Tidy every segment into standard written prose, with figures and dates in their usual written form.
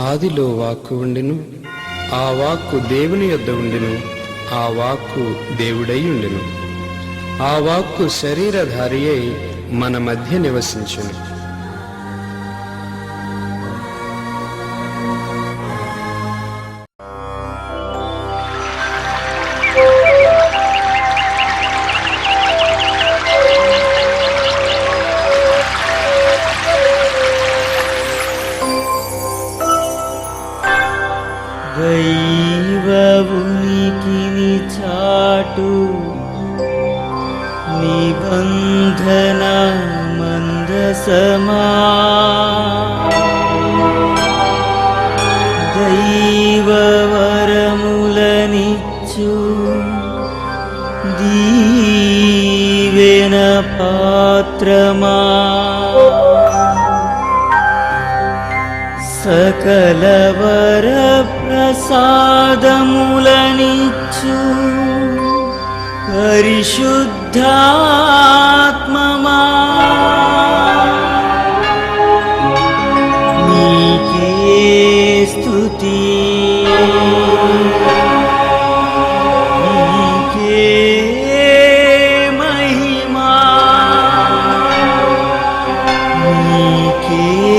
ఆదిలో వాక్కు ఉండెను, ఆ వాక్కు దేవుని యొద్ద ఉండెను, ఆ వాక్కు దేవుడై ఉండెను. ఆ వాక్కు శరీరధారి అయి మన మధ్య నివసించెను. దైవ ఉనికిని చాటు నిబంధన మందసమా, దైవ వరములనిచ్చు దీవెన పాత్రమా, సకల వర ప్రసాదములనిచ్చు పరిశుద్ధాత్మమా, నీకే స్తుతి, నీకే మహిమా, నీకే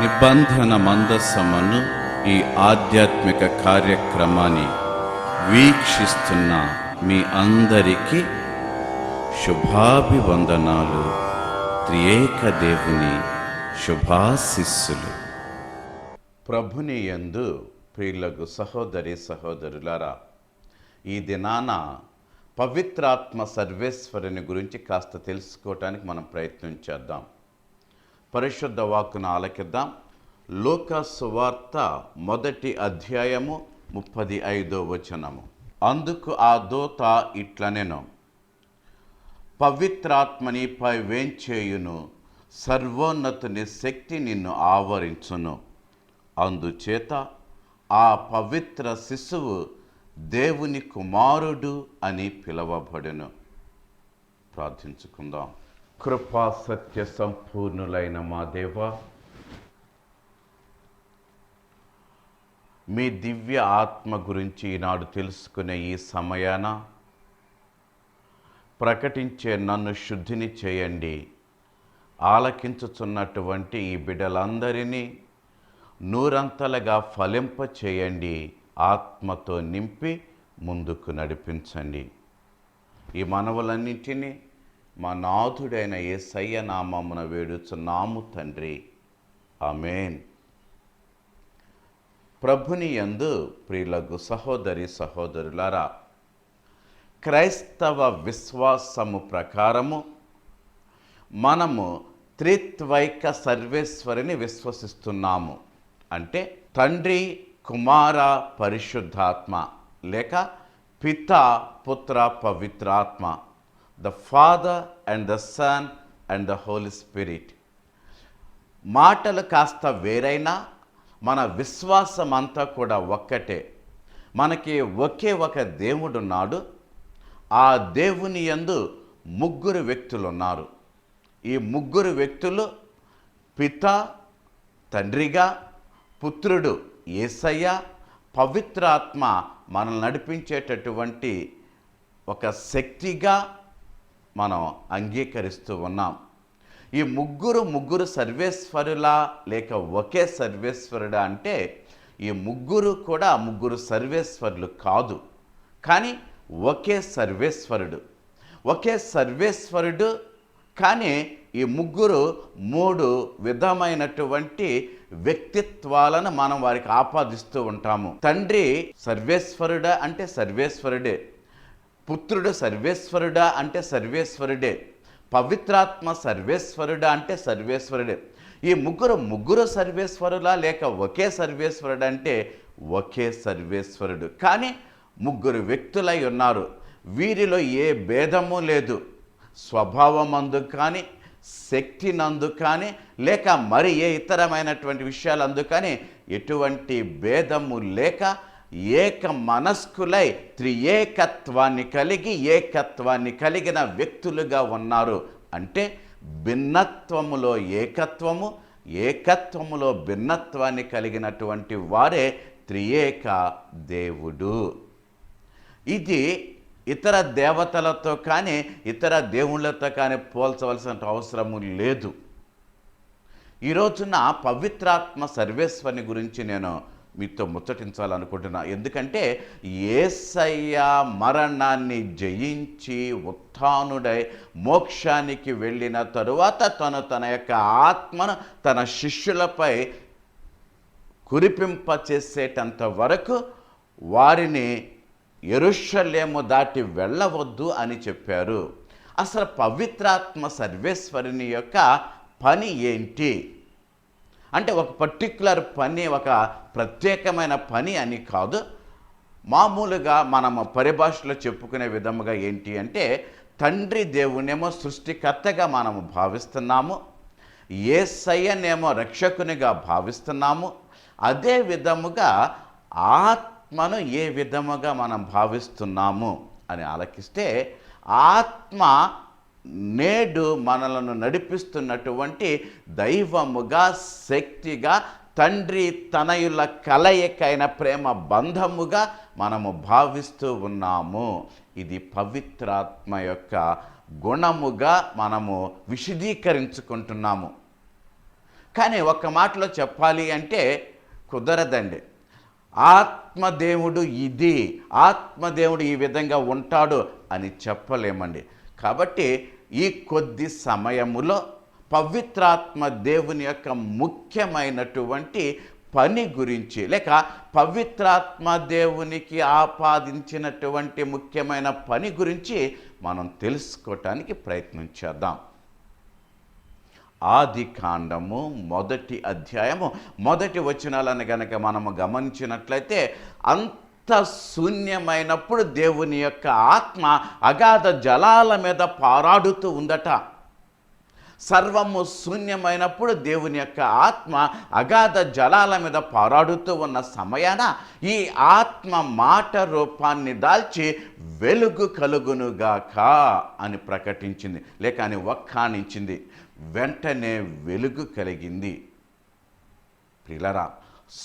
నిబంధన మందసమును ఈ ఆధ్యాత్మిక కార్యక్రమాన్ని వీక్షిస్తున్న మీ అందరికీ శుభాభివందనాలు. త్రియేక దేవుని శుభాశిస్సులు. ప్రభుని యందు ప్రియులకు సహోదరి సహోదరులారా, ఈ దినాన పవిత్రాత్మ సర్వేశ్వరుని గురించి కాస్త తెలుసుకోవటానికి మనం ప్రయత్నం చేద్దాం. పరిశుద్ధ వాక్కును ఆలకిద్దాం. లూకా సువార్త 1వ అధ్యాయము 35వ వచనము. అందుకు ఆ దూత ఇట్లనెను, పవిత్రాత్మనిపై వేంచేయును, సర్వోన్నతుని శక్తి నిన్ను ఆవరించును. అందుచేత ఆ పవిత్ర శిశువు దేవుని కుమారుడు అని పిలువబడును. ప్రార్థించుకుందాం. కృపా సత్య సంపూర్ణులైన మా దేవా, మీ దివ్య ఆత్మ గురించి ఈనాడు తెలుసుకునే ఈ సమయాన ప్రకటించే నన్ను శుద్ధిని చేయండి. ఆలకించుచున్నటువంటి ఈ బిడ్డలందరినీ నూరంతలుగా ఫలింప చేయండి. ఆత్మతో నింపి ముందుకు నడిపించండి. ఈ మనవులన్నింటినీ మా నాథుడైన యేసయ్య నామమున వేడుచున్నాము తండ్రి, ఆమేన్. ప్రభుని యందు ప్రియులకు సహోదరి సహోదరులారా, క్రైస్తవ విశ్వాసము ప్రకారము మనము త్రిత్వైక సర్వేశ్వరిని విశ్వసిస్తున్నాము. అంటే తండ్రి, కుమార, పరిశుద్ధాత్మ, లేక పిత, పుత్ర, పవిత్రాత్మ, the father and the son and the holy spirit. మాటలు కాస్త వేరైనా మన విశ్వాసం అంతా కూడా ఒక్కటే. మనకి ఒకే ఒక దేవుడున్నాడు. ఆ దేవుని యందు ముగ్గురు వ్యక్తులు ఉన్నారు. ఈ ముగ్గురు వ్యక్తులు పిత, తండ్రిగా, పుత్రుడు యేసయ్య, పవిత్రాత్మ మనల్ని నడిపించేటటువంటి ఒక శక్తిగా మనం అంగీకరిస్తూ ఉన్నాం. ఈ ముగ్గురు సర్వేశ్వరులా లేక ఒకే సర్వేశ్వరుడా అంటే ఈ ముగ్గురు కూడా ముగ్గురు సర్వేశ్వరులు కాదు, కానీ ఒకే సర్వేశ్వరుడు. కానీ ఈ ముగ్గురు 3 విధమైనటువంటి వ్యక్తిత్వాలను మనం వారికి ఆపాదిస్తూ ఉంటాము. తండ్రి సర్వేశ్వరుడా అంటే సర్వేశ్వరుడే, పుత్రుడు సర్వేశ్వరుడా అంటే సర్వేశ్వరుడే, పవిత్రాత్మ సర్వేశ్వరుడా అంటే సర్వేశ్వరుడే. ఈ ముగ్గురు సర్వేశ్వరులా లేక ఒకే సర్వేశ్వరుడు అంటే ఒకే సర్వేశ్వరుడు. కానీ ముగ్గురు వ్యక్తులై ఉన్నారు. వీరిలో ఏ భేదము లేదు. స్వభావమందు కానీ, శక్తి నందు కానీ, లేక మరి ఏ ఇతరమైనటువంటి విషయాలందు కానీ ఎటువంటి భేదము లేక ఏక మనస్కులై ఏకత్వాన్ని కలిగిన వ్యక్తులుగా ఉన్నారు. అంటే భిన్నత్వములో ఏకత్వము, ఏకత్వములో భిన్నత్వాన్ని కలిగినటువంటి వారే త్రియేక దేవుడు. ఇది ఇతర దేవతలతో కానీ ఇతర దేవుళ్ళతో కానీ పోల్చవలసిన అవసరము లేదు. ఈ రోజున పవిత్రాత్మ సర్వేశ్వరుని గురించి నేను మీతో ముచ్చటించాలనుకుంటున్నా. ఎందుకంటే యేసయ్య మరణాన్ని జయించి ఉత్థానుడై మోక్షానికి వెళ్ళిన తరువాత తన యొక్క ఆత్మను తన శిష్యులపై కురిపింపచేసేటంత వరకు వారిని యెరూషలేము దాటి వెళ్ళవద్దు అని చెప్పారు. అసలు పవిత్రాత్మ సర్వేశ్వరుని యొక్క పని ఏంటి అంటే ఒక పర్టిక్యులర్ పని, ఒక ప్రత్యేకమైన పని అని కాదు. మామూలుగా మనము పరిభాషలో చెప్పుకునే విధముగా ఏంటి అంటే తండ్రి దేవునేమో సృష్టికర్తగా మనము భావిస్తున్నాము, యేసయ్యనేమో రక్షకునిగా భావిస్తున్నాము. అదే విధముగా ఆత్మను ఏ విధముగా మనం భావిస్తున్నాము అని ఆలకిస్తే ఆత్మ నేడు మనలను నడిపిస్తున్నటువంటి దైవముగా, శక్తిగా, తండ్రి తనయుల కలయికైన ప్రేమ బంధముగా మనము భావిస్తూ ఉన్నాము. ఇది పవిత్రాత్మ యొక్క గుణముగా మనము విశదీకరించుకుంటున్నాము. కానీ ఒక మాటలో చెప్పాలి అంటే కుదరదండి. ఆత్మదేవుడు ఇది, ఆత్మదేవుడు ఈ విధంగా ఉంటాడు అని చెప్పలేమండి. కాబట్టి ఈ కొద్ది సమయములో పవిత్రాత్మ దేవుని యొక్క ముఖ్యమైనటువంటి పని గురించి లేక పవిత్రాత్మ దేవునికి ఆపాదించినటువంటి ముఖ్యమైన పని గురించి మనం తెలుసుకోవటానికి ప్రయత్నం చేద్దాం. ఆదికాండము 1వ అధ్యాయము 1వ వచనాలను గనక మనము గమనించినట్లయితే అంత శూన్యమైనప్పుడు దేవుని యొక్క ఆత్మ అగాధ జలాల మీద పారాడుతూ ఉందట. సర్వము శూన్యమైనప్పుడు దేవుని యొక్క ఆత్మ అగాధ జలాల మీద పారాడుతూ ఉన్న సమయాన ఈ ఆత్మ మాట రూపాన్ని దాల్చి వెలుగు కలుగునుగాక అని ప్రకటించింది, లేక అని వక్కాణించింది. వెంటనే వెలుగు కలిగింది. ప్రియులారా,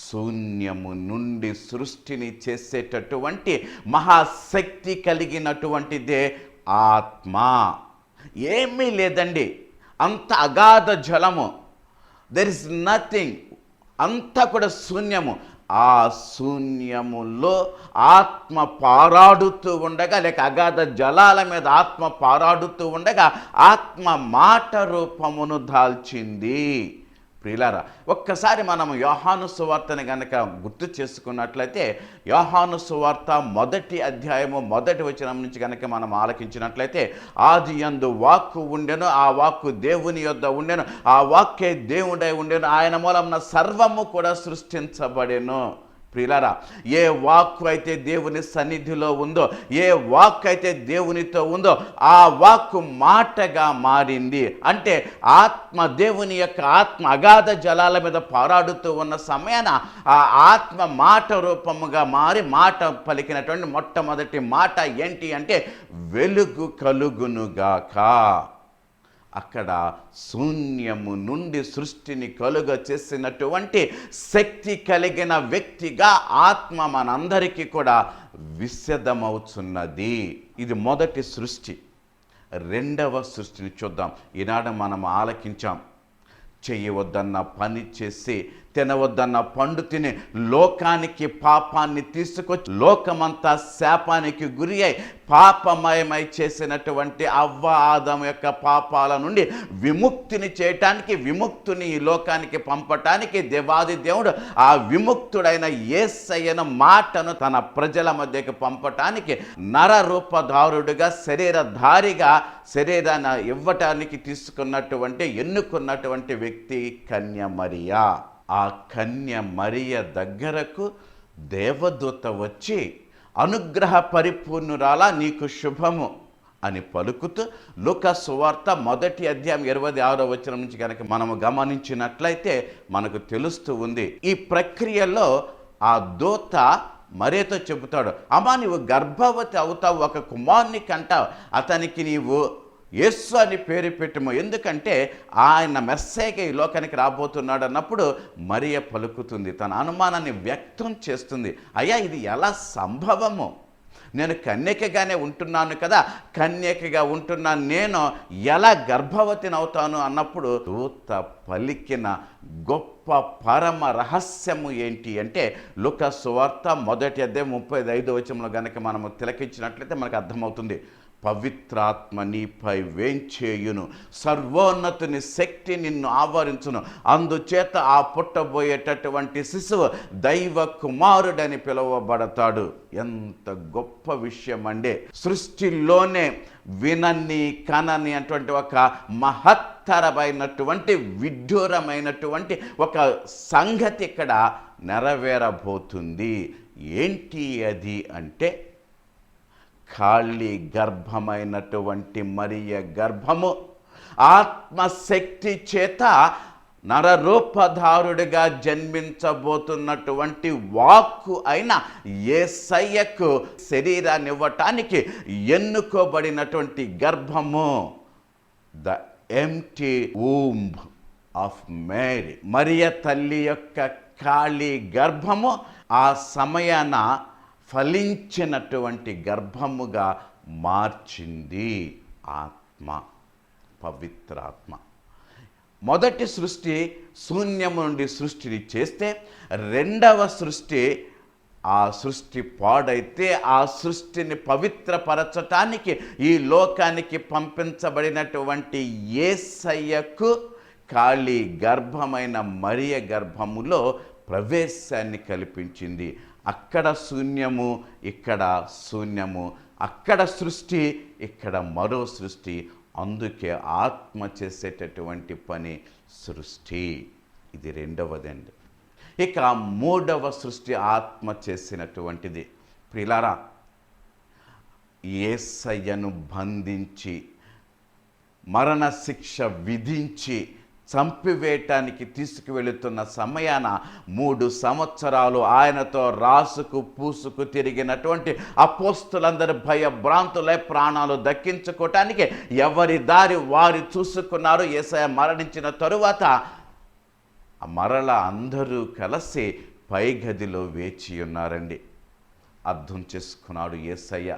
శూన్యము నుండి సృష్టిని చేసేటటువంటి మహాశక్తి కలిగినటువంటిదే ఆత్మ. ఏమీ లేదండి, అంత అగాధ జలము, దెర్ ఇస్ నథింగ్, అంతా కూడా శూన్యము. ఆ శూన్యములో ఆత్మ పారాడుతూ ఉండగా, లేక అగాధ జలాల మీద ఆత్మ పారాడుతూ ఉండగా ఆత్మ మాట రూపమును దాల్చింది. ప్రియులారా, ఒక్కసారి మనము యోహాను సువార్తని గనక గుర్తు చేసుకున్నట్లయితే యోహాను సువార్త 1వ అధ్యాయము 1వ వచనం నుంచి గనక మనం ఆలకించినట్లయితే ఆదియందు వాక్కు ఉండెను, ఆ వాక్కు దేవుని యొద్ద ఉండెను, ఆ వాక్కే దేవుడై ఉండెను, ఆయన మూలమున సర్వము కూడా సృష్టించబడెను. ప్రియులారా, ఏ వాక్కు అయితే దేవుని సన్నిధిలో ఉందో, ఏ వాక్కు అయితే దేవునితో ఉందో ఆ వాక్కు మాటగా మారింది. అంటే ఆత్మ, దేవుని యొక్క ఆత్మ అగాధ జలాల మీద పారాడుతూ ఉన్న సమయాన ఆ ఆత్మ మాట రూపముగా మారి మాట పలికినటువంటి మొట్టమొదటి మాట ఏంటి అంటే వెలుగు కలుగునుగాక. అక్కడ శూన్యము నుండి సృష్టిని కలుగ చేసినటువంటి శక్తి కలిగిన వ్యక్తిగా ఆత్మ మనందరికీ కూడా విశదమవుతున్నది. ఇది మొదటి సృష్టి. రెండవ సృష్టిని చూద్దాం. ఈనాడు మనం ఆలకించాం. చేయవద్దన్న పని చేసి తినవద్దన్న పండు తిని లోకానికి పాపాన్ని తీసుకొచ్చి లోకమంతా శాపానికి గురి అయి పాపమయమై చేసినటువంటి అవ్వ ఆదాము యొక్క పాపాల నుండి విముక్తిని చేయటానికి, విముక్తుని ఈ లోకానికి పంపటానికి దేవాది దేవుడు ఆ విముక్తుడైన యేసయ్యను మాటను తన ప్రజల మధ్యకి పంపటానికి నరరూపధారుడుగా శరీరధారిగా శరీరాన్ని ఇవ్వటానికి తీసుకున్నటువంటి ఎన్నుకున్నటువంటి వ్యక్తి కన్య మరియా. ఆ కన్య మరియ దగ్గరకు దేవదూత వచ్చి అనుగ్రహ పరిపూర్ణురాలా నీకు శుభము అని పలుకుతూ లూకా సువార్త 1వ అధ్యాయం 26వ వచనం నుంచి కనుక మనము గమనించినట్లయితే మనకు తెలుస్తూ ఉంది. ఈ ప్రక్రియలో ఆ దూత మరియతో చెబుతాడు, అమ్మా నీవు గర్భవతి అవుతావు, ఒక కుమారుని కంటావు, అతనికి నీవు యేసు అని పేరు పెట్టుము, ఎందుకంటే ఆయన మెస్సీగా ఈ లోకానికి రాబోతున్నాడు అన్నప్పుడు మరియ పలుకుతుంది, తన అనుమానాన్ని వ్యక్తం చేస్తుంది. అయ్యా ఇది ఎలా సంభవము? నేను కన్యకగానే ఉంటున్నాను కదా, కన్యకగా ఉంటున్నాను, నేను ఎలా గర్భవతిని అవుతాను అన్నప్పుడు దూత పలికిన గొప్ప పరమ రహస్యము ఏంటి అంటే లూకా సువార్త 1వ అధ్యాయం 35వ వచనంలో గనక మనము తిలకించినట్లయితే మనకు అర్థమవుతుంది. పవిత్రాత్మ నీపై వేంచేయును, సర్వోన్నతుని శక్తి నిన్ను ఆవరించును, అందుచేత ఆ పుట్టబోయేటటువంటి శిశువు దైవ కుమారుడని పిలువబడతాడు. ఎంత గొప్ప విషయం అండి! సృష్టిలోనే వినని కనని అటువంటి ఒక మహత్తరమైనటువంటి విడ్డూరమైనటువంటి ఒక సంగతి ఇక్కడ నెరవేరబోతుంది. ఏంటి అది అంటే ఖాళీ గర్భమైనటువంటి మరియ గర్భము ఆత్మశక్తి చేత నరరూపధారుడిగా జన్మించబోతున్నటువంటి వాక్కు అయిన యేసయ్యకు శరీరాన్ని ఇవ్వటానికి ఎన్నుకోబడినటువంటి గర్భము, the empty womb of Mary. Mariya తల్లి యొక్క ఖాళీ గర్భము ఆ సమయాన ఫలించినటువంటి గర్భముగా మార్చింది ఆత్మ, పవిత్రాత్మ. మొదటి సృష్టి శూన్యము నుండి సృష్టిని చేస్తే, రెండవ సృష్టి ఆ సృష్టి పాడైతే ఆ సృష్టిని పవిత్రపరచటానికి ఈ లోకానికి పంపించబడినటువంటి యేసయ్యకు ఖాళీ గర్భమైన మరియ గర్భములో ప్రవేశాన్ని కల్పించింది. అక్కడ శూన్యము, ఇక్కడ శూన్యము, అక్కడ సృష్టి, ఇక్కడ మరో సృష్టి. అందుకే ఆత్మ చేసేటటువంటి పని సృష్టి. ఇది రెండవదండి. ఇక మూడవ సృష్టి ఆత్మ చేసినటువంటిది. ప్రియులారా, యేసయ్యను బంధించి మరణ శిక్ష విధించి చంపివేయటానికి తీసుకువెళుతున్న సమయాన 3 సంవత్సరాలు ఆయనతో రాసుకు పూసుకు తిరిగినటువంటి అపోస్తులందరూ భయభ్రాంతులై ప్రాణాలు దక్కించుకోవటానికి ఎవరి దారి వారు చూసుకున్నారు. యేసయ్య మరణించిన తరువాత మరల అందరూ కలిసి పై గదిలో వేచి ఉన్నారండి. అర్థం చేసుకున్నాడు యేసయ్య.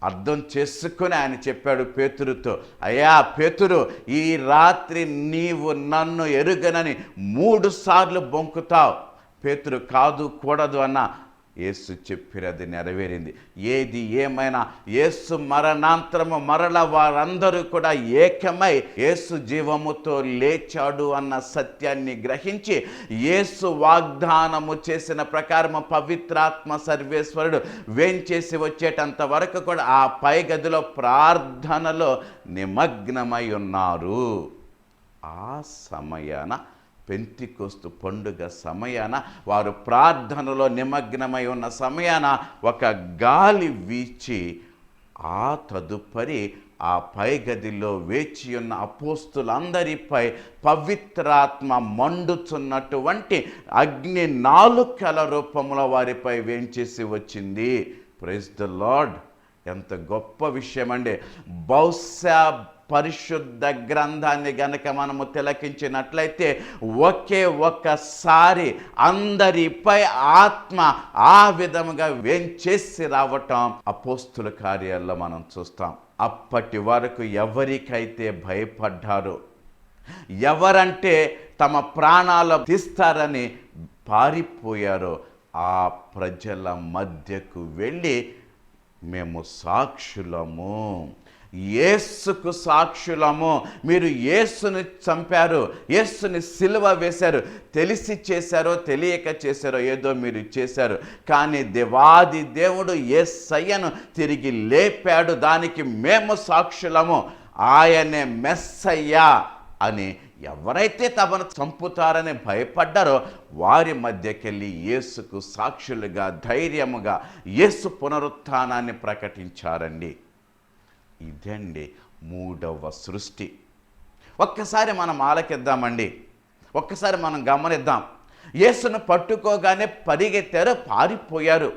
అర్థం చేసుకుని ఆయన చెప్పాడు పేతురుతో, అయ్యా పేతురు, ఈ రాత్రి నీవు నన్ను ఎరుగనని 3 సార్లు బొంకుతావు. పేతురు కాదు కూడదు అన్న యేసు చెప్పినది నెరవేరింది. ఏది ఏమైనా యేసు మరణాంతరము మరల వారందరూ కూడా ఏకమై యేసు జీవముతో లేచాడు అన్న సత్యాన్ని గ్రహించి యేసు వాగ్దానము చేసిన ప్రకారము పవిత్రాత్మ సర్వేశ్వరుడు వేంచేసి వచ్చేటంత వరకు కూడా ఆ పై గదిలో ప్రార్థనలో నిమగ్నమై ఉన్నారు. ఆ సమయాన పెంతికోస్తు పండుగ సమయాన వారు ప్రార్థనలో నిమగ్నమై ఉన్న సమయాన ఒక గాలి వీచి ఆ తదుపరి ఆ పై గదిలో వేచి ఉన్న అపోస్తులందరిపై పవిత్రాత్మ మండుచున్నటువంటి అగ్ని నాలుకల రూపంలో వారిపై వేంచేసి వచ్చింది. Praise the lord. ఎంత గొప్ప విషయం అండి. బహుశా పరిశుద్ధ గ్రంథాన్ని గనక మనము తిలకించినట్లయితే ఒకే ఒక్కసారి అందరిపై ఆత్మ ఆ విధముగా వేంచేసి రావటం అపోస్తుల కార్యాల్లో మనం చూస్తాం. అప్పటి వరకు ఎవరికైతే భయపడ్డారో, ఎవరంటే తమ ప్రాణాలు తీస్తారని పారిపోయారో ఆ ప్రజల మధ్యకు వెళ్ళి మేము సాక్షులము, యేసుకు సాక్షులము, మీరు యేసుని చంపారు, యేసుని సిలువ వేశారు, తెలిసి చేశారో తెలియక చేశారో ఏదో మీరు చేశారు, కానీ దేవాది దేవుడు యేసయ్యను తిరిగి లేపాడు, దానికి మేము సాక్షులము, ఆయనే మెస్సయ్య అని ఎవరైతే తమను చంపుతారని భయపడ్డారో వారి మధ్యకెళ్ళి యేసుకు సాక్షులుగా ధైర్యముగా యేసు పునరుత్థానాన్ని ప్రకటించారండి. ఇదండి మూడవ సృష్టి. ఒక్కసారి మనం ఆలకిద్దామండి, ఒక్కసారి మనం గమనిద్దాం. యేసును పట్టుకోగానే పరిగెత్తారు, పారిపోయారు.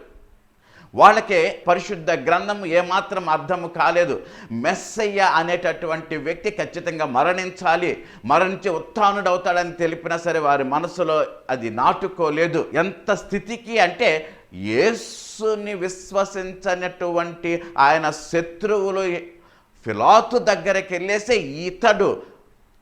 వాళ్ళకే పరిశుద్ధ గ్రంథం ఏమాత్రం అర్థము కాలేదు. మెస్సయ్య అనేటటువంటి వ్యక్తి ఖచ్చితంగా మరణించాలి, మరణించి ఉత్థానుడవుతాడని తెలిపినా సరే వారి మనసులో అది నాటుకోలేదు. ఎంత స్థితికి అంటే యేసుని విశ్వసించనటువంటి ఆయన శత్రువులు పిలాతు దగ్గరికి వెళ్ళేసి ఇతడు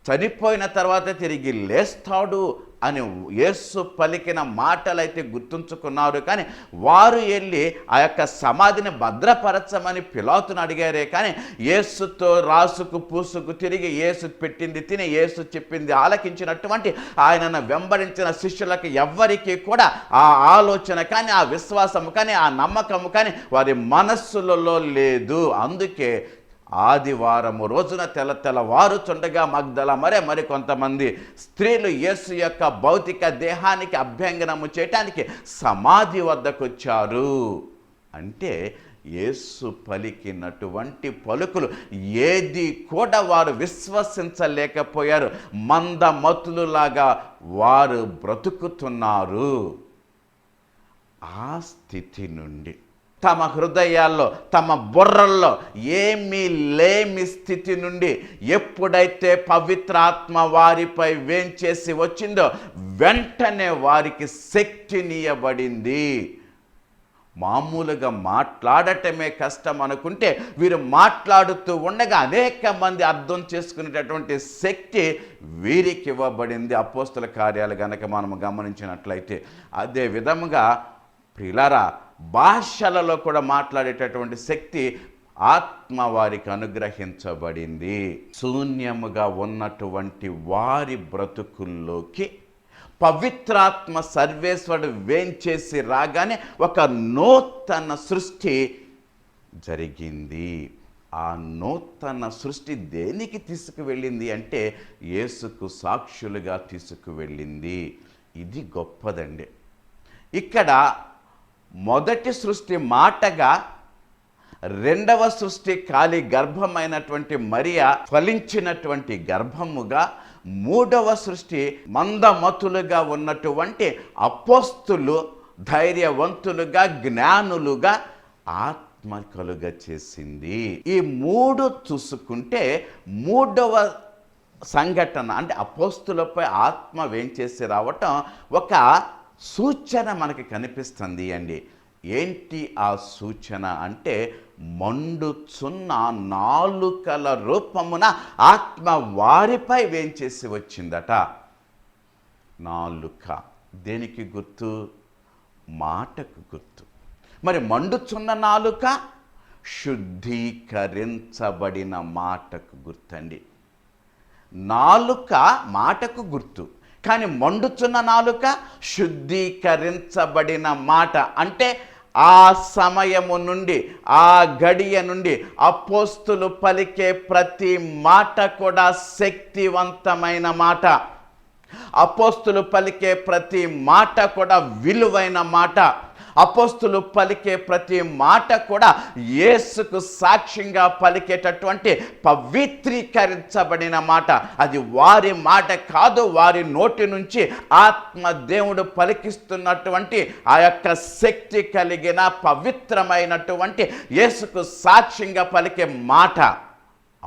చనిపోయిన తర్వాత తిరిగి లేస్తాడు అని యేసు పలికిన మాటలైతే గుర్తుంచుకున్నారు. కానీ వారు వెళ్ళి ఆ యొక్క సమాధిని భద్రపరచమని పిలాతును అడిగారే కానీ యేసుతో రాసుకు పూసుకు తిరిగి యేసు పెట్టింది తిని యేసు చెప్పింది ఆలకించినటువంటి ఆయనను వెంబడించిన శిష్యులకు ఎవ్వరికీ కూడా ఆ ఆలోచన కానీ ఆ విశ్వాసము కానీ ఆ నమ్మకము కానీ వారి మనస్సులలో లేదు. అందుకే ఆదివారము రోజున తెల్లవారుచుండగా మగ్దల మరి కొంతమంది స్త్రీలు యేసు యొక్క భౌతిక దేహానికి అభ్యంగనము చేయటానికి సమాధి వద్దకు వచ్చారు. అంటే యేసు పలికినటువంటి పలుకులు ఏది కూడా వారు విశ్వసించలేకపోయారు. మందమతులులాగా వారు బ్రతుకుతున్నారు. ఆ స్థితి నుండి తమ హృదయాల్లో తమ బుర్రల్లో ఏమీ లేమి స్థితి నుండి ఎప్పుడైతే పవిత్రాత్మ వారిపై వేంచేసి వచ్చిందో వెంటనే వారికి శక్తినియబడింది. మామూలుగా మాట్లాడటమే కష్టం అనుకుంటే వీరు మాట్లాడుతూ ఉండగా అనేక మంది అర్థం చేసుకునేటటువంటి శక్తి వీరికి ఇవ్వబడింది. అపోస్తుల కార్యాలు గనక మనం గమనించినట్లయితే అదే విధముగా ప్రియులారా భాషలలో కూడా మాట్లాడేటటువంటి శక్తి ఆత్మ వారికి అనుగ్రహించబడింది. శూన్యముగా ఉన్నటువంటి వారి బ్రతుకుల్లోకి పవిత్రాత్మ సర్వేశ్వరుడు వేంచేసి రాగానే ఒక నూతన సృష్టి జరిగింది. ఆ నూతన సృష్టి దేనికి తీసుకువెళ్ళింది అంటే యేసుకు సాక్షులుగా తీసుకువెళ్ళింది. ఇది గొప్పదండి. ఇక్కడ మొదటి సృష్టి మాటగా, రెండవ సృష్టి ఖాళీ గర్భమైనటువంటి మరియా ఫలించినటువంటి గర్భముగా, మూడవ సృష్టి మందమతులుగా ఉన్నటువంటి అపోస్తులు ధైర్యవంతులుగా జ్ఞానులుగా ఆత్మకలుగా చేసింది. ఈ మూడు చూసుకుంటే మూడవ సంఘటన అంటే అపోస్తులపై ఆత్మ వేంచేసి రావటం ఒక సూచన మనకి కనిపిస్తుంది అండి. ఏంటి ఆ సూచన అంటే మండుచున్న నాలుకల రూపమున ఆత్మ వారిపై వేంచేసి వచ్చిందట. నాలుక దేనికి గుర్తు? మాటకు గుర్తు. మరి మండుచున్న నాలుక శుద్ధీకరించబడిన మాటకు గుర్తండి. నాలుక మాటకు గుర్తు, కానీ మండుచున్న నాలుక శుద్ధీకరించబడిన మాట. అంటే ఆ సమయము నుండి ఆ గడియ నుండి అపోస్తులు పలికే ప్రతి మాట కూడా శక్తివంతమైన మాట. అపోస్తులు పలికే ప్రతి మాట కూడా విలువైన మాట. అపోస్తులు పలికే ప్రతి మాట కూడా యేసుకు సాక్ష్యంగా పలికేటటువంటి పవిత్రీకరించబడిన మాట. అది వారి మాట కాదు, వారి నోటి నుంచి ఆత్మ దేవుడు పలికిస్తున్నటువంటి ఆ యొక్క శక్తి కలిగిన పవిత్రమైనటువంటి యేసుకు సాక్ష్యంగా పలికే మాట.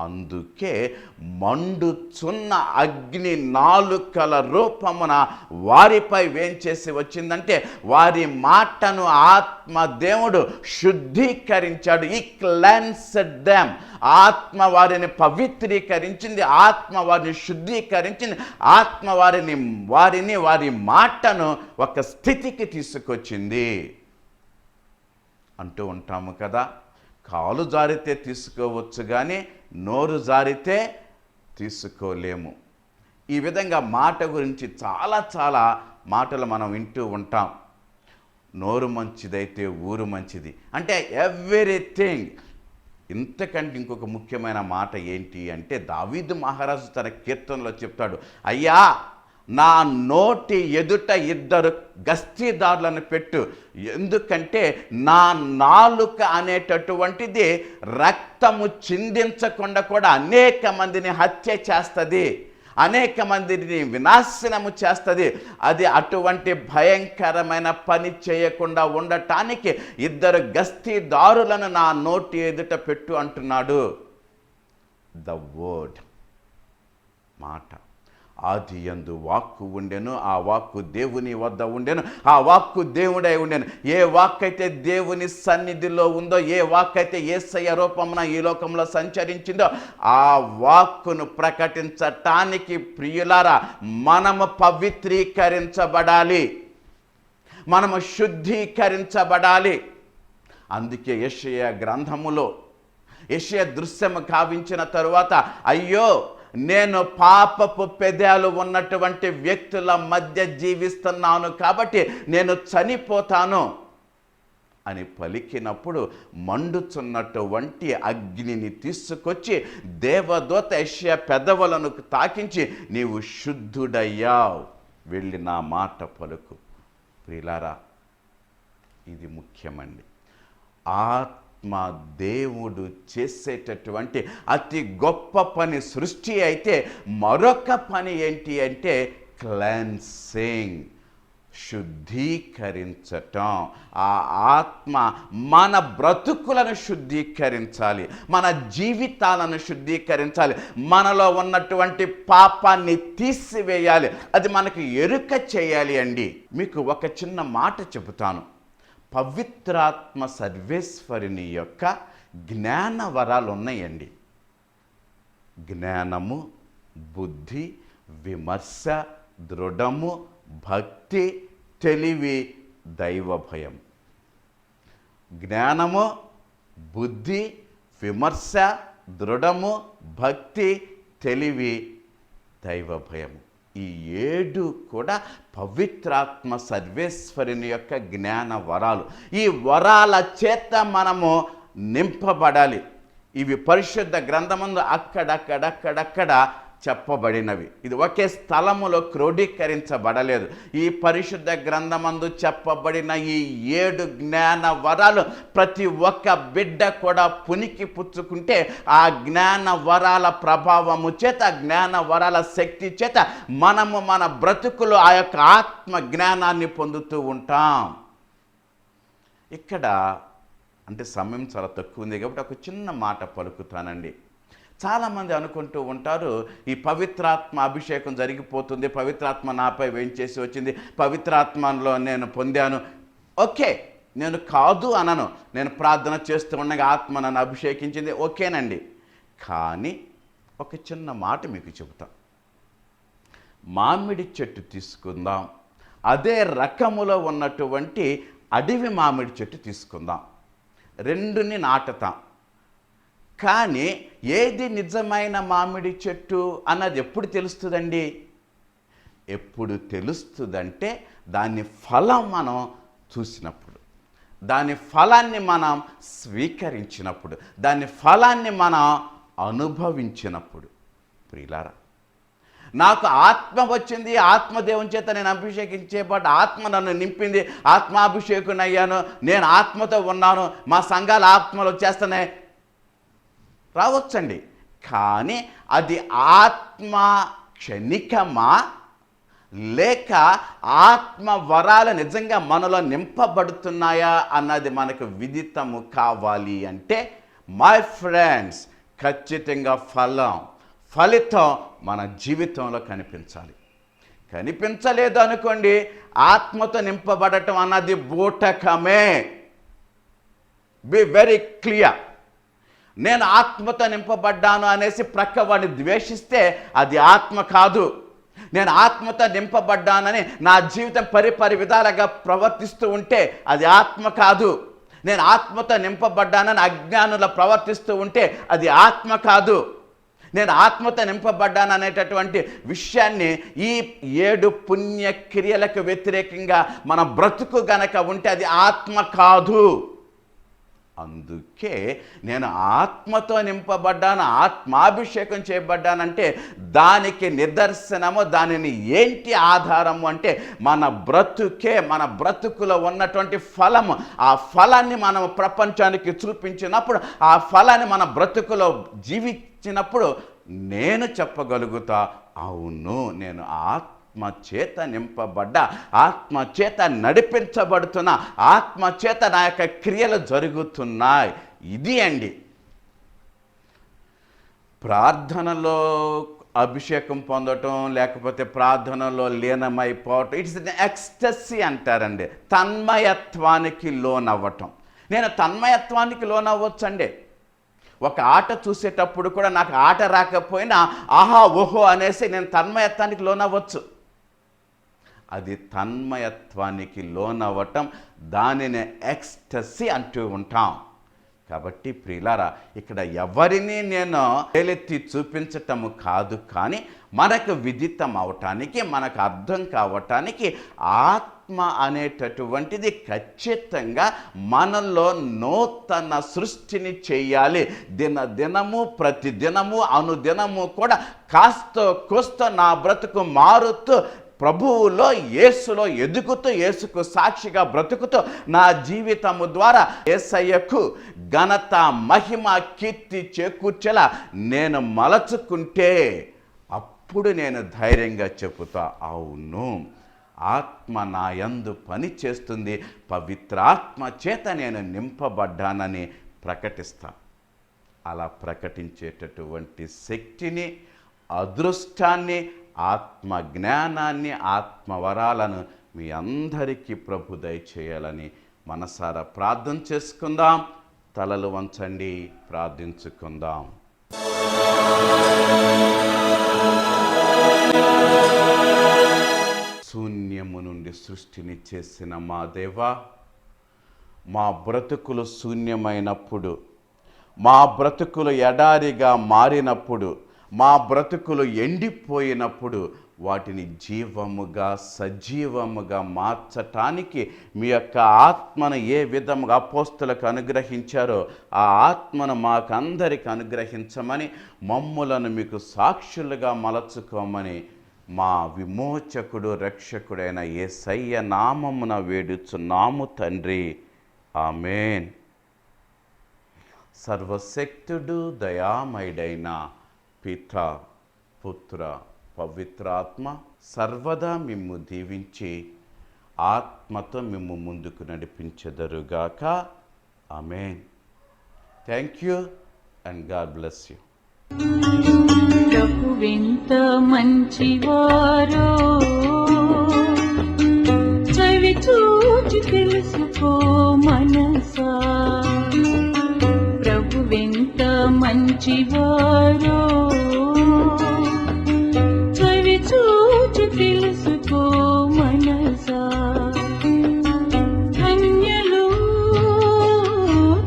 అందుకే మండుచున్న అగ్ని నాలుకల రూపమున వారిపై వేంచేసి వచ్చిందంటే వారి మాటను ఆత్మ దేవుడు శుద్ధీకరించాడు. ఈ క్లెన్స్డ్ దెమ్. ఆత్మ వారిని పవిత్రీకరించింది, ఆత్మ వారిని శుద్ధీకరించింది, ఆత్మ వారి మాటను ఒక స్థితికి తీసుకొచ్చింది. అంటూ ఉంటాము కదా, కాలు జారితే తీసుకోవచ్చు కానీ నోరు జారితే తీసుకోలేము. ఈ విధంగా మాట గురించి చాలా మాటలు మనం వింటూ ఉంటాం. నోరు మంచిదైతే ఊరు మంచిది అంటే ఎవ్రీథింగ్. ఇంతకంటే ఇంకొక ముఖ్యమైన మాట ఏంటి అంటే దావీదు మహారాజు తన కీర్తనలో చెప్తాడు, అయ్యా నా నోటి ఎదుట 2 గస్తీదారులను పెట్టు, ఎందుకంటే నా నాలుక అనేటటువంటిది రక్తము చిందించకుండా కూడా అనేక మందిని హత్య చేస్తుంది, అనేక మందిని వినాశనము చేస్తుంది. అది అటువంటి భయంకరమైన పని చేయకుండా ఉండటానికి 2 గస్తీదారులను నా నోటి ఎదుట పెట్టు అంటున్నాడు. ద వర్డ్, మాట. ఆదియందు వాక్కు ఉండెను, ఆ వాక్కు దేవుని వద్ద ఉండెను, ఆ వాక్కు దేవుడై ఉండెను. ఏ వాక్కైతే దేవుని సన్నిధిలో ఉందో, ఏ వాక్కైతే యేసయ్య రూపమున ఈ లోకంలో సంచరించిందో, ఆ వాక్కును ప్రకటించటానికి ప్రియులారా మనము పవిత్రీకరించబడాలి, మనము శుద్ధీకరించబడాలి. అందుకే యెషయా గ్రంథములో యెషయా దృశ్యము కావించిన తరువాత, అయ్యో నేను పాపపు పెదాలు ఉన్నటువంటి వ్యక్తుల మధ్య జీవిస్తున్నాను కాబట్టి నేను చనిపోతాను అని పలికినప్పుడు మండుచున్నటువంటి అగ్నిని తీసుకొచ్చి దేవదూత యెషయా పెదవులను తాకించి నీవు శుద్ధుడయ్యావు, వెళ్ళి నా మాట పలుకు. ప్రియులారా, ఇది ముఖ్యమండి. ఆత్మ దేవుడు చేసేటటువంటి అతి గొప్ప పని సృష్టి అయితే మరొక పని ఏంటి అంటే క్లెన్సింగ్, శుద్ధీకరించటం. ఆ ఆత్మ మన బ్రతుకులను శుద్ధీకరించాలి, మన జీవితాలను శుద్ధీకరించాలి, మనలో ఉన్నటువంటి పాపాన్ని తీసివేయాలి, అది మనకు ఎరుక చేయాలి అండి. మీకు ఒక చిన్న మాట చెబుతాను. పవిత్రాత్మ సర్వేశ్వరుని యొక్క జ్ఞాన వరాలు ఉన్నాయండి. జ్ఞానము, బుద్ధి, విమర్శ, దృఢము, భక్తి, తెలివి, దైవ భయం. జ్ఞానము, బుద్ధి, విమర్శ, దృఢము, భక్తి, తెలివి, దైవ భయము. ఈ 7 కూడా పవిత్రాత్మ సర్వేశ్వరుని యొక్క జ్ఞాన వరాలు. ఈ వరాల చేత మనము నింపబడాలి. ఇవి పరిశుద్ధ గ్రంథమందు అక్కడక్కడ చెప్పబడినవి. ఇది ఒకే స్థలములో క్రోడీకరించబడలేదు. ఈ పరిశుద్ధ గ్రంథమందు చెప్పబడిన ఈ 7 జ్ఞాన వరాలు ప్రతి ఒక్క బిడ్డ కూడా పునికి పుచ్చుకుంటే ఆ జ్ఞాన వరాల ప్రభావము చేత, జ్ఞాన వరాల శక్తి చేత మనము మన బ్రతుకులు ఆ యొక్క ఆత్మ జ్ఞానాన్ని పొందుతూ ఉంటాం. ఇక్కడ అంటే సమయం చాలా తక్కువ ఉంది కాబట్టి ఒక చిన్న మాట పలుకుతానండి. చాలామంది అనుకుంటూ ఉంటారు, ఈ పవిత్రాత్మ అభిషేకం జరిగిపోతుంది, పవిత్రాత్మ నాపై వేంచేసి వచ్చింది, పవిత్రాత్మలో నేను పొందాను. ఓకే, నేను కాదు అనను, నేను ప్రార్థన చేస్తూ ఉండగా ఆత్మ నన్ను అభిషేకించింది, ఓకేనండి. కానీ ఒక చిన్న మాట మీకు చెబుతాం. మామిడి చెట్టు తీసుకుందాం, అదే రకములో ఉన్నటువంటి అడవి మామిడి చెట్టు తీసుకుందాం, 2ని నాటుతాం. కానీ ఏది నిజమైన మామిడి చెట్టు అన్నది ఎప్పుడు తెలుస్తుందండి? ఎప్పుడు తెలుస్తుందంటే దాని ఫలం మనం చూసినప్పుడు, దాని ఫలాన్ని మనం స్వీకరించినప్పుడు, దాని ఫలాన్ని మనం అనుభవించినప్పుడు. ప్రియులారా, నాకు ఆత్మ వచ్చింది, ఆత్మదేవుని చేత నేను అభిషేకించేపాటు ఆత్మ నన్ను నింపింది, ఆత్మాభిషేకుని అయ్యాను, నేను ఆత్మతో ఉన్నాను, మా సంఘాల ఆత్మలు వచ్చేస్తున్నాయి, రావచ్చండి. కానీ అది ఆత్మ క్షణికమా లేక ఆత్మ వరాలు నిజంగా మనలో నింపబడుతున్నాయా అన్నది మనకు విదితము కావాలి అంటే, మై ఫ్రెండ్స్, ఖచ్చితంగా ఫలితం మన జీవితంలో కనిపించాలి. కనిపించలేదు అనుకోండి, ఆత్మతో నింపబడటం అన్నది బూటకమే. Be very clear. నేను ఆత్మతో నింపబడ్డాను అనేసి ప్రక్కవాడిని ద్వేషిస్తే అది ఆత్మ కాదు. నేను ఆత్మతో నింపబడ్డానని నా జీవితం పరిపరి విధాలుగా ప్రవర్తిస్తూ ఉంటే అది ఆత్మ కాదు. నేను ఆత్మతో నింపబడ్డానని అజ్ఞానుల ప్రవర్తిస్తూ ఉంటే అది ఆత్మ కాదు. నేను ఆత్మతో నింపబడ్డాను అనేటటువంటి విషయాన్ని ఈ 7 పుణ్యక్రియలకు వ్యతిరేకంగా మన బ్రతుకు గనక ఉంటే అది ఆత్మ కాదు. అందుకే నేను ఆత్మతో నింపబడ్డాను, ఆత్మాభిషేకం చేయబడ్డానంటే దానికి నిదర్శనము, దానిని ఏంటి ఆధారము అంటే మన బ్రతుకులో ఉన్నటువంటి ఫలము. ఆ ఫలాన్ని మనం ప్రపంచానికి చూపించినప్పుడు, ఆ ఫలాన్ని మన బ్రతుకులో జీవించినప్పుడు నేను చెప్పగలుగుతా, అవును నేను ఆత్మచేత నింపబడ్డా, ఆత్మచేత నడిపించబడుతున్నా, ఆత్మచేత నా యొక్క క్రియలు జరుగుతున్నాయి. ఇది అండి ప్రార్థనలో అభిషేకం పొందటం, లేకపోతే ప్రార్థనలో లీనమైపోవటం. ఇట్స్ ఎక్స్టసీ అంటారండి, తన్మయత్వానికి లోనవ్వటం. నేను తన్మయత్వానికి లోనవ్వచ్చండి. ఒక ఆట చూసేటప్పుడు కూడా నాకు ఆట రాకపోయినా ఆహా ఓహో అనేసి నేను తన్మయత్వానికి లోనవ్వచ్చు. అది తన్మయత్వానికి లోనవ్వటం, దానిని ఎక్స్టసీ అంటూ ఉంటాం. కాబట్టి ప్రియులారా, ఇక్కడ ఎవరిని నేను వేలెత్తి చూపించటము కాదు, కానీ మనకు విదితం అవటానికి, మనకు అర్థం కావటానికి ఆత్మ అనేటటువంటిది ఖచ్చితంగా మనలో నూతన సృష్టిని చేయాలి. దినము ప్రతిదినము అనుదినము కూడా కాస్తో కోస్తో నా బ్రతుకు మారుతూ ప్రభువులో యేసులో ఎదుగుతూ, యేసుకు సాక్షిగా బ్రతుకుతూ నా జీవితము ద్వారా యేసయ్యకు ఘనత మహిమ కీర్తి చేకూర్చేలా నేను మలచుకుంటే అప్పుడు నేను ధైర్యంగా చెప్పుతా, అవును ఆత్మ నా యందు పని చేస్తుంది, పవిత్రాత్మ చేత నేను నింపబడ్డానని ప్రకటిస్తా. అలా ప్రకటించేటటువంటి శక్తిని, అదృష్టాన్ని, ఆత్మ జ్ఞానాన్ని, ఆత్మవరాలను మీ అందరికీ ప్రభు దయచేయాలని మనసారా ప్రార్థన చేసుకుందాం. తలలు వంచండి, ప్రార్థించుకుందాం. శూన్యము నుండి సృష్టిని చేసిన మా దేవా, మా బ్రతుకులు శూన్యమైనప్పుడు, మా బ్రతుకులు ఎడారిగా మారినప్పుడు, మా బ్రతుకులు ఎండిపోయినప్పుడు వాటిని జీవముగా సజీవముగా మార్చటానికి మీ యొక్క ఆత్మను ఏ విధముగా అపోస్తలకు అనుగ్రహించారో ఆ ఆత్మను మాకందరికి అనుగ్రహించమని, మమ్ములను మీకు సాక్షులుగా మలచుకోమని మా విమోచకుడు రక్షకుడైన యేసయ్య నామమున వేడుచున్నాము తండ్రి. ఆమేన్. సర్వశక్తుడు దయామయుడైన పిత, పుత్ర, పవిత్రాత్మ సర్వదా మిమ్ము దీవించి ఆత్మతో మిమ్ము ముందుకు నడిపించెదరుగాక. ఆమేన్. Thank you and God bless you. ప్రభువెంత మంచివారో చవి చూచి తెలుసుకో మనసా. ప్రభువెంత మంచివారో చవి చూచి తెలుసుకో మనసా. ధన్యులు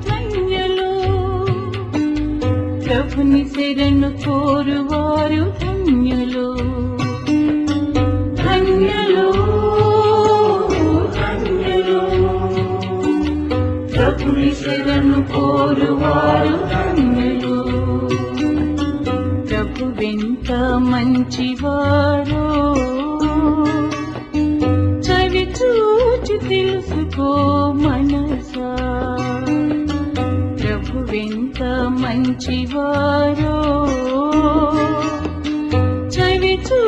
ధన్యులు ప్రభుని శరణు కోరువారు ధన్యులు. ధన్యులు ధన్యులు ప్రభుని శరణు కోరువారు ధన్యులు. ప్రభువెంత మంచివారో చవి చూచి తెలుసుకో మనసా. ప్రభువెంత మంచివారో చవి చూ